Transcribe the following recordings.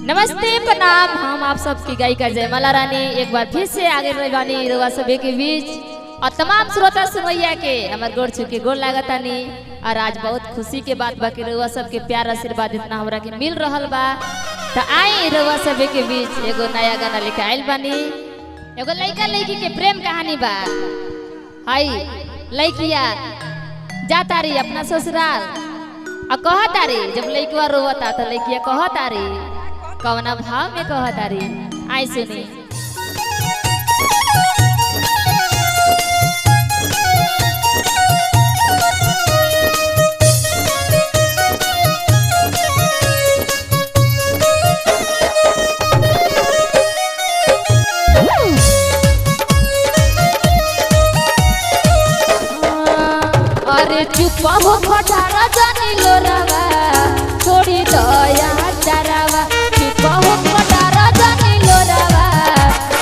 नमस्ते प्रणाम। हम आप सबकी गायिका जयमाला रानी एक बार फिर से आगे रही रउआ सभी के बीच और तमाम श्रोता सुनैया के हमार गोड़ छुके गोड़ लागतानी। और आज बहुत खुशी के बात बा कि रउआ सबके प्यार आशीर्वाद इतना हमरा के मिल रहल बा। तो आई रउआ सभी के बीच एगो नया गाना लेके आइल बानी। एगो लड़का लड़की के प्रेम कहानी बा। हाई लड़किया जाता रही अपना ससुराल और कहता रही, जब लड़कवा रोवता तो लड़किया कहता रही, कवना भाव में कहता रही, आई सुनी। अरे चुप हो खटारा जानी लो रवा, छोड़ी दया चरावा। चुप हो खटारा जानी लो रवा,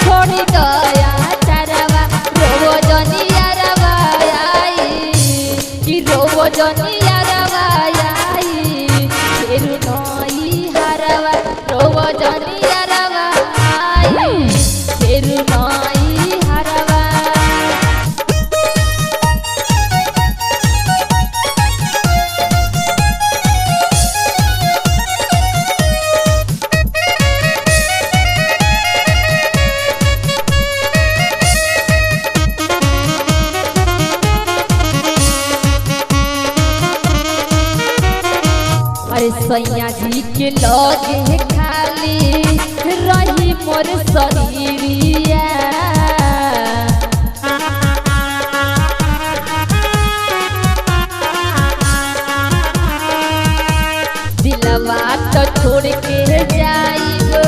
छोड़ी दया चरावा। रोवो जनिया रवा आई कि रोवो जनिया रवा आई, फिर नई हरवा। रोवो जनिया रवा आई, फिर नई हरवा। अरे सैया जी के लगे खाली रही मोर शरीरिया। दिलवा तो छोड़ के जाइबो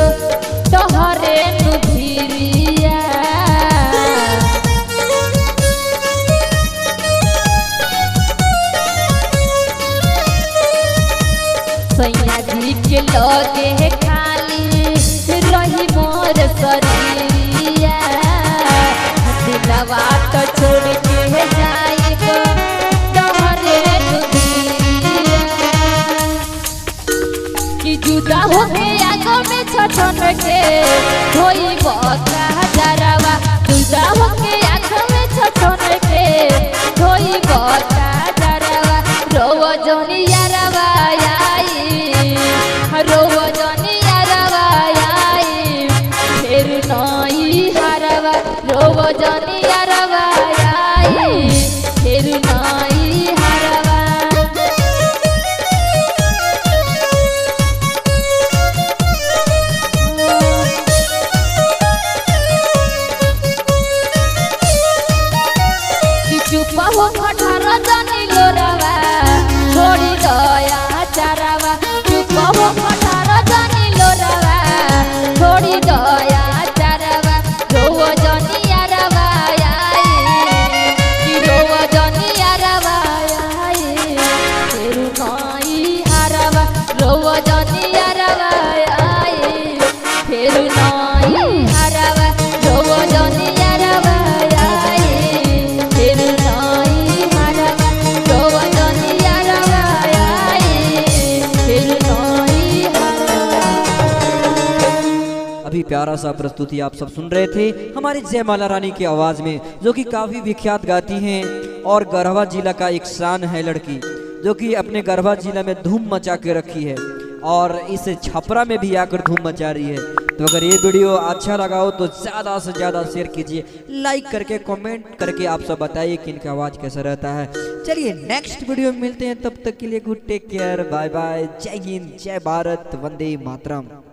तोहरे नुधिरिया। सैया जी के लगे खाली रही मोर शरीरिया। दिलवा तो छोड़ के जाइबो तोहरे नुधिरिया। कि जुदा होके आगो में छछन के होइबो हजारवा। जुदा होके आगो में छछन के होइबो हजारवा। रोवो जनिया रवा रोवो जनिया रवा आई, फिर नई हरवा। रोवो जनिया रवा आई, फिर नई हरवा। चुप हो खटारा जानी लो रवा, छोड़ी दया चरावा। चुप हो खटारा जानी लो रवा, छोड़ी दया चरावा। रोवो जनिया रवा आई कि रोवो जनिया रवा आई, फिर नई हरवा। रोवो जनिया रवा आई, फिर नई हरवा। रोवो जनिया रवा आई, फिर नई हरवा। रोवो जनिया रवा आई, फिर नई हरवा। अभी प्यारा सा प्रस्तुति आप सब सुन रहे थे हमारी जयमाला रानी की आवाज में, जो कि काफी विख्यात गाती हैं और गढ़वा जिला का एक शान है लड़की, जो कि अपने गढ़वा जिला में धूम मचा के रखी है और इस छपरा में भी आकर धूम मचा रही है। तो अगर ये वीडियो अच्छा लगा हो तो ज़्यादा से ज़्यादा शेयर कीजिए, लाइक करके कमेंट करके आप सब बताइए कि इनका आवाज़ कैसा रहता है। चलिए नेक्स्ट वीडियो में मिलते हैं, तब तक के लिए good take care, bye bye, जय हिंद, जय भारत, वंदे मातरम।